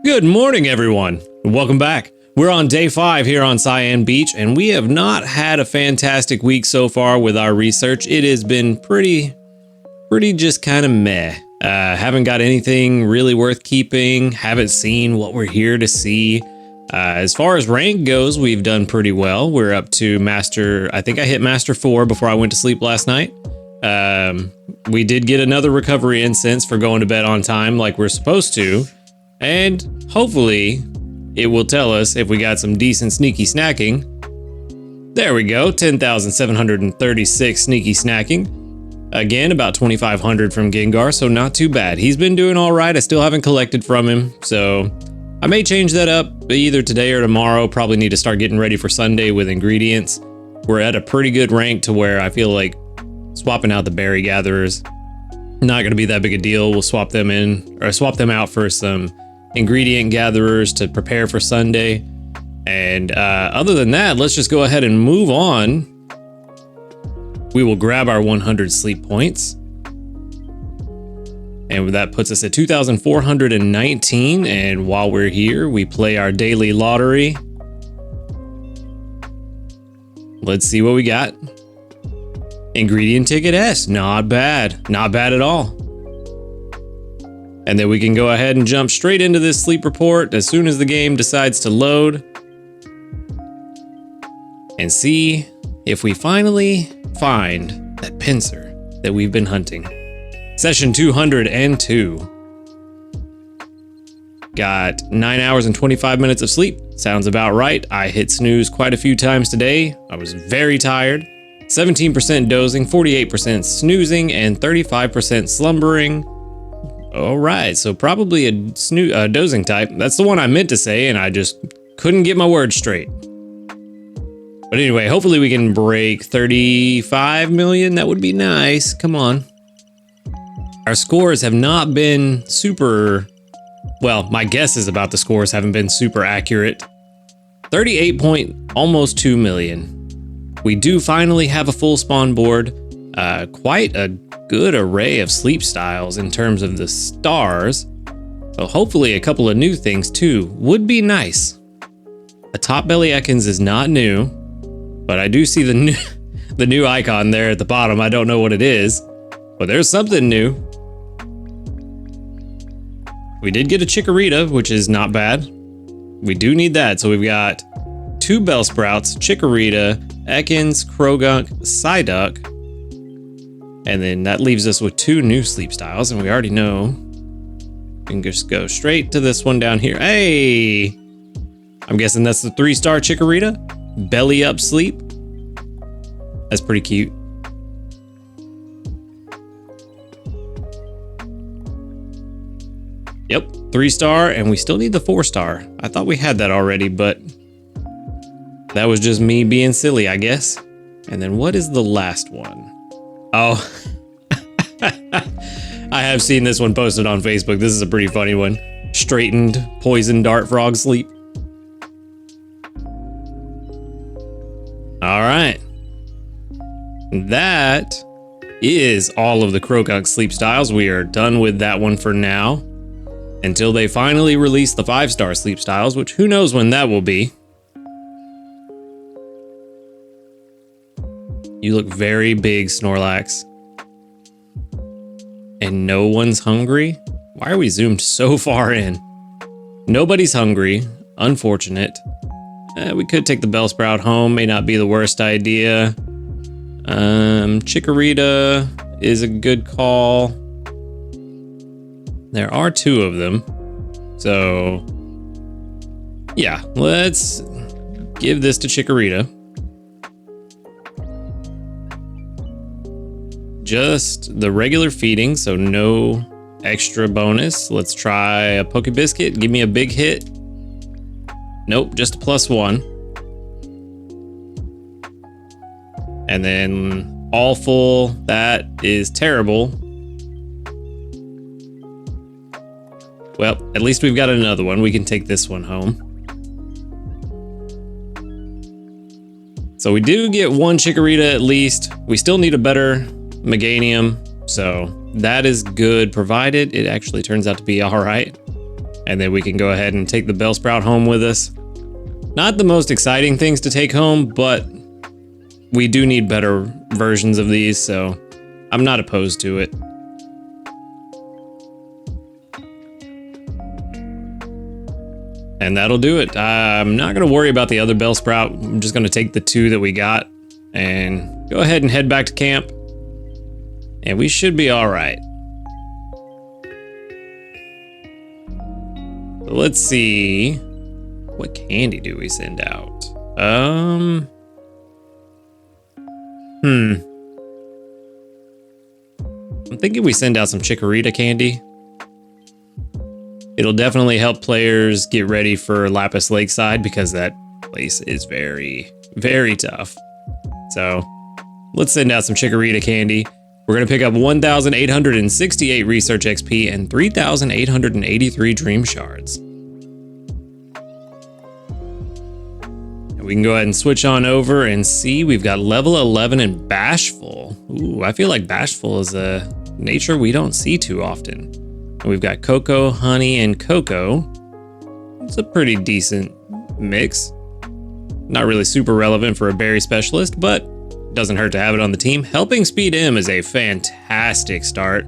Good morning, everyone. Welcome back. We're on day 5 here on Cyan Beach, and we have not had a fantastic week so far with our research. It has been pretty just kind of meh. Haven't got anything really worth keeping. Haven't seen what we're here to see. As far as rank goes, we've done pretty well. We're up to Master. I think I hit Master 4 before I went to sleep last night. We did get another recovery incense for going to bed on time like we're supposed to. And hopefully it will tell us if we got some decent sneaky snacking. There we go, 10,736 sneaky snacking. Again, about 2,500 from Gengar, so not too bad. He's been doing all right. I still haven't collected from him, so I may change that up either today or tomorrow. Probably need to start getting ready for Sunday with ingredients. We're at a pretty good rank to where I feel like swapping out the berry gatherers, not going to be that big a deal. We'll swap them out for some ingredient gatherers to prepare for Sunday. And other than that, let's just go ahead and move on. We will grab our 100 sleep points. And that puts us at 2,419. And while we're here, we play our daily lottery. Let's see what we got. Ingredient ticket S, not bad. Not bad at all. And then we can go ahead and jump straight into this sleep report as soon as the game decides to load. And see if we finally find that pincer that we've been hunting. Session 202. Got 9 hours and 25 minutes of sleep. Sounds about right. I hit snooze quite a few times today. I was very tired. 17% dozing, 48% snoozing, and 35% slumbering. All right, so probably a dozing type. That's the one I meant to say, and I just couldn't get my words straight. But anyway, hopefully we can break 35 million. That would be nice. Come on. Our scores have not been super... Well, my guesses about the scores haven't been super accurate. 38 almost 2 million. We do finally have a full spawn board. Quite a good array of sleep styles in terms of the stars. So hopefully a couple of new things too would be nice. A top belly Ekans is not new, but I do see the new icon there at the bottom. I don't know what it is, but there's something new. We did get a Chikorita, which is not bad. We do need that. So we've got 2 Bellsprouts, Chikorita, Ekans, Croagunk, Psyduck. And then that leaves us with 2 new sleep styles, and we already know. We can just go straight to this one down here. Hey! I'm guessing that's the 3-star Chikorita. Belly up sleep. That's pretty cute. Yep, 3-star, and we still need the 4-star. I thought we had that already, but that was just me being silly, I guess. And then what is the last one? Oh, I have seen this one posted on Facebook. This is a pretty funny one. Straightened poison dart frog sleep. All right. That is all of the Croagunk sleep styles. We are done with that one for now until they finally release the 5-star sleep styles, which who knows when that will be. You look very big, Snorlax. And no one's hungry? Why are we zoomed so far in? Nobody's hungry. Unfortunate. We could take the Bellsprout home. May not be the worst idea. Chikorita is a good call. There are 2 of them. So, yeah, let's give this to Chikorita. Just the regular feeding, so no extra bonus. Let's try a Pokebiscuit. Give me a big hit. Nope, just a +1. And then all full. That is terrible. Well, at least we've got another one. We can take this one home. So we do get 1 Chikorita at least. We still need a better Meganium, so that is good, provided it actually turns out to be all right. and then we can go ahead and take the Bellsprout home with us. Not the most exciting things to take home, but we do need better versions of these, so I'm not opposed to it. And that'll do it. I'm not going to worry about the other Bellsprout. I'm just going to take the 2 that we got and go ahead and head back to camp. And we should be all right. So let's see. What candy do we send out? I'm thinking we send out some Chikorita candy. It'll definitely help players get ready for Lapis Lakeside because that place is very, very tough. So let's send out some Chikorita candy. We're going to pick up 1,868 Research XP and 3,883 Dream Shards. And we can go ahead and switch on over and see we've got level 11 in Bashful. Ooh, I feel like Bashful is a nature we don't see too often. And we've got Cocoa, Honey, and Cocoa. It's a pretty decent mix. Not really super relevant for a berry specialist, but doesn't hurt to have it on the team. Helping Speed M is a fantastic start.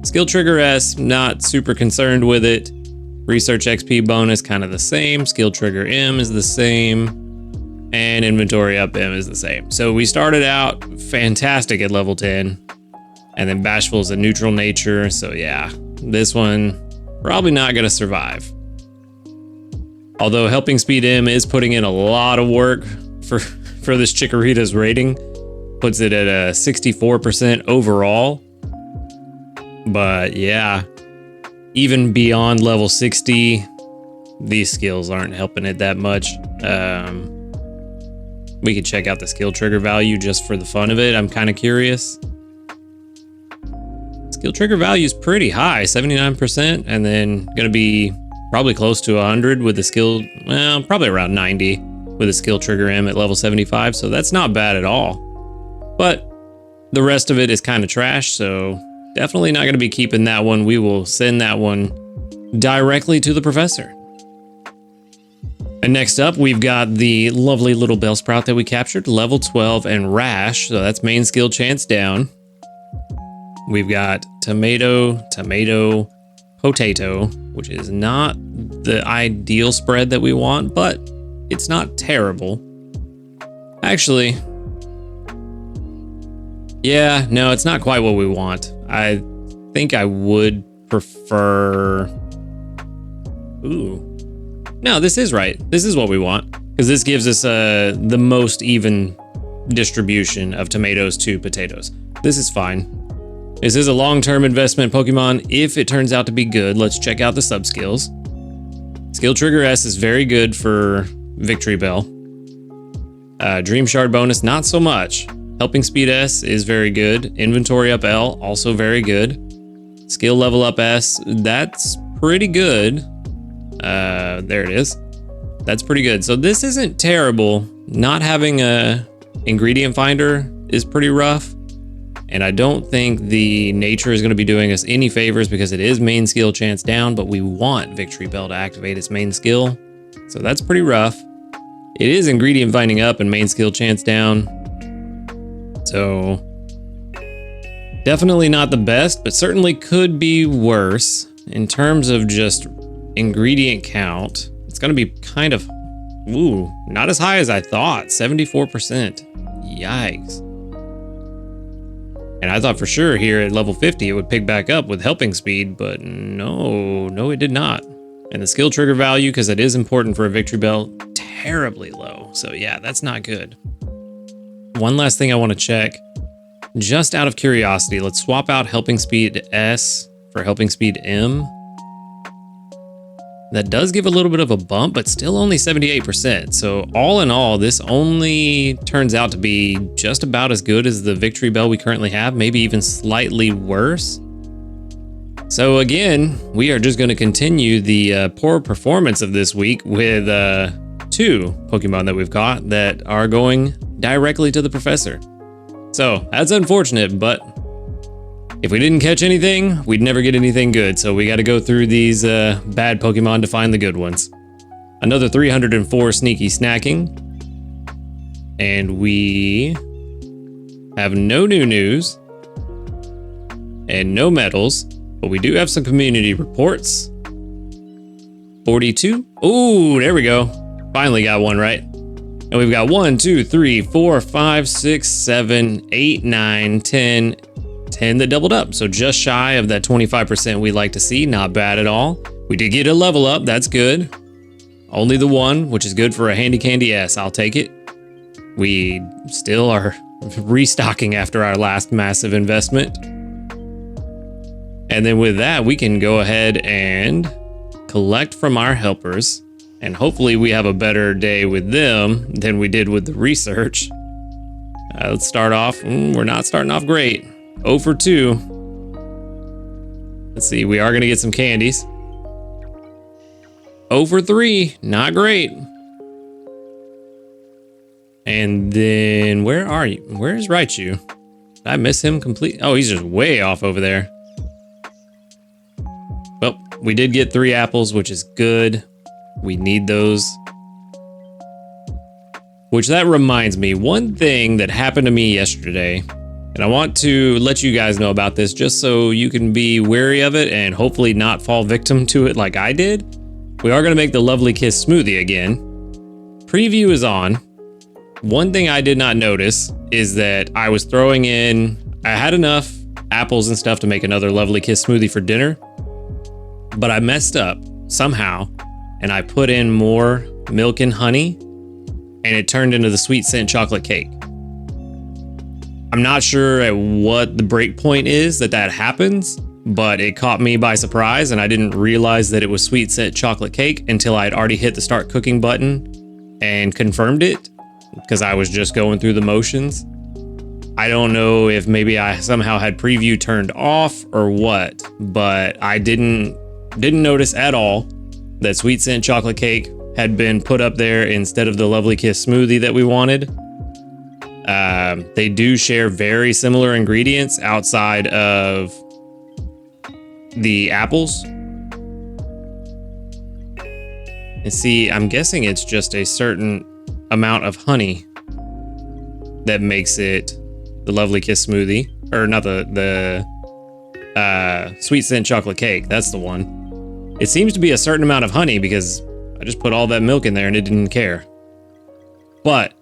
Skill Trigger S, not super concerned with it. Research XP bonus, kind of the same. Skill Trigger M is the same. And Inventory Up M is the same. So we started out fantastic at level 10. And then Bashful is a neutral nature, so yeah. This one, probably not going to survive. Although Helping Speed M is putting in a lot of work for this Chikorita's rating. Puts it at a 64% overall. But yeah, even beyond level 60, these skills aren't helping it that much. We could check out the skill trigger value just for the fun of it. I'm kind of curious. Skill trigger value is pretty high, 79%, and then gonna be probably close to 100 with the skill, well, probably around 90 with a skill trigger M at level 75, so that's not bad at all. But the rest of it is kind of trash, so definitely not gonna be keeping that one. We will send that one directly to the professor. And next up, we've got the lovely little Bellsprout that we captured, level 12 and Rash, so that's main skill chance down. We've got Tomato, Tomato, Potato, which is not the ideal spread that we want, but it's not terrible. Actually, yeah, no, it's not quite what we want. I think I would prefer... Ooh. No, this is right. This is what we want, because this gives us the most even distribution of tomatoes to potatoes. This is fine. This is a long-term investment Pokemon if it turns out to be good. Let's check out the sub-skills. Skill Trigger S is very good for Victory Bell. Dream Shard bonus, not so much. Helping Speed S is very good. Inventory Up L, also very good. Skill Level Up S, that's pretty good. There it is. That's pretty good. So this isn't terrible. Not having a ingredient finder is pretty rough. And I don't think the nature is going to be doing us any favors because it is main skill chance down, but we want Victory Bell to activate its main skill. So that's pretty rough. It is ingredient finding up and main skill chance down. So definitely not the best, but certainly could be worse. In terms of just ingredient count, it's going to be kind of, ooh, not as high as I thought, 74%. Yikes. And I thought for sure here at level 50 it would pick back up with Helping Speed, but no, it did not. And the skill trigger value, because it is important for a Victory Bell, terribly low. So yeah, that's not good. One last thing I want to check, just out of curiosity, let's swap out Helping Speed S for Helping Speed M. That does give a little bit of a bump, but still only 78%. So all in all, this only turns out to be just about as good as the Victory Bell we currently have, maybe even slightly worse. So again, we are just going to continue the poor performance of this week with 2 Pokemon that we've caught that are going directly to the professor. So that's unfortunate, but if we didn't catch anything, we'd never get anything good. So we got to go through these bad Pokemon to find the good ones. Another 304 sneaky snacking. And we have no new news and no medals, but we do have some community reports. 42. Oh, there we go. Finally got one right. And we've got 1, 2, 3, 4, 5, 6, 7, 8, 9, 10 that doubled up. So just shy of that 25% we like to see. Not bad at all. We did get a level up. That's good. Only the one, which is good for a Handy Candy S. I'll take it. We still are restocking after our last massive investment. And then with that, we can go ahead and collect from our helpers. And hopefully we have a better day with them than we did with the research. Let's start off. We're not starting off great. 0 for 2. Let's see. We are going to get some candies. 0 for 3. Not great. And then where are you? Where's Raichu? Did I miss him completely? Oh, he's just way off over there. Well, we did get 3 apples, which is good. We need those. Which that reminds me, one thing that happened to me yesterday, and I want to let you guys know about this just so you can be wary of it and hopefully not fall victim to it like I did. We are going to make the Lovely Kiss smoothie again. Preview is on. One thing I did not notice is that I was throwing in, I had enough apples and stuff to make another Lovely Kiss smoothie for dinner, but I messed up somehow and I put in more milk and honey and it turned into the sweet scent chocolate cake. I'm not sure at what the break point is that happens, but it caught me by surprise and I didn't realize that it was sweet scent chocolate cake until I'd already hit the start cooking button and confirmed it, because I was just going through the motions. I don't know if maybe I somehow had preview turned off or what, but I didn't notice at all that sweet scent chocolate cake had been put up there instead of the Lovely Kiss smoothie that we wanted. They do share very similar ingredients outside of the apples. And see, I'm guessing it's just a certain amount of honey that makes it the Lovely Kiss smoothie, or not the sweet scent chocolate cake. That's the one. It seems to be a certain amount of honey because I just put all that milk in there and it didn't care. But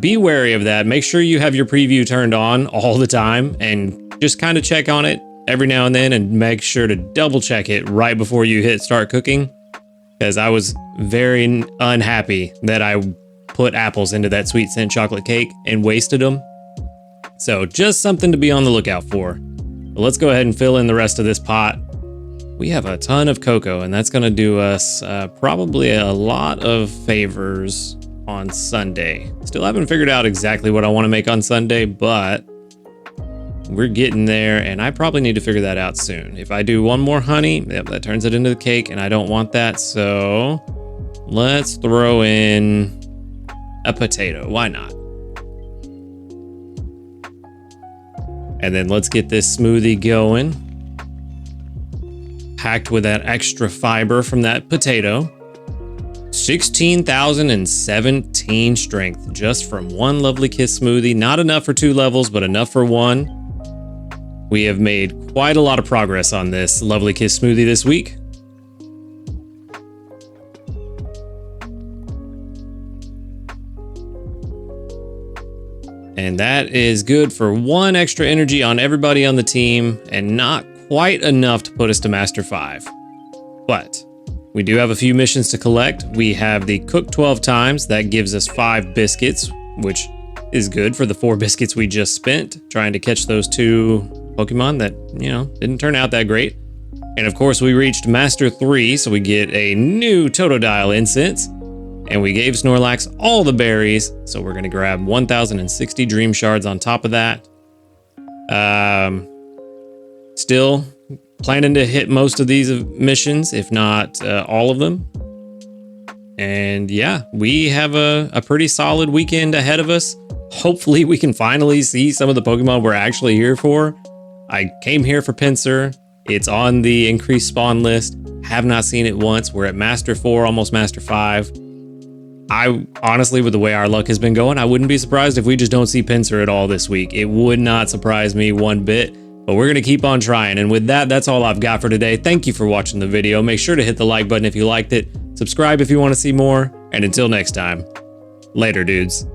be wary of that. Make sure you have your preview turned on all the time and just kind of check on it every now and then and make sure to double check it right before you hit start cooking, because I was very unhappy that I put apples into that sweet scent chocolate cake and wasted them. So just something to be on the lookout for. But let's go ahead and fill in the rest of this pot. We have a ton of cocoa and that's going to do us probably a lot of favors on Sunday. Still haven't figured out exactly what I want to make on Sunday, but we're getting there and I probably need to figure that out soon. If I do one more honey, yep, that turns it into the cake and I don't want that. So let's throw in a potato. Why not? And then let's get this smoothie going. Packed with that extra fiber from that potato. 16,017 strength just from one Lovely Kiss smoothie. Not enough for 2 levels, but enough for 1. We have made quite a lot of progress on this Lovely Kiss smoothie this week. And that is good for 1 extra energy on everybody on the team and not quite enough to put us to Master 5. But we do have a few missions to collect. We have the cook 12 times. That gives us 5 biscuits, which is good for the 4 biscuits we just spent trying to catch those 2 Pokemon that, didn't turn out that great. And of course, we reached Master 3, so we get a new Totodile incense. And we gave Snorlax all the berries, so we're going to grab 1,060 Dream Shards on top of that. Still planning to hit most of these missions, if not all of them. And yeah, we have a pretty solid weekend ahead of us. Hopefully we can finally see some of the Pokemon we're actually here for. I came here for Pinsir. It's on the increased spawn list. Have not seen it once. We're at Master 4, almost Master 5. I honestly, with the way our luck has been going, I wouldn't be surprised if we just don't see Pinsir at all this week. It would not surprise me one bit, but we're going to keep on trying. And with that, that's all I've got for today. Thank you for watching the video. Make sure to hit the like button if you liked it. Subscribe if you want to see more. And until next time, later, dudes.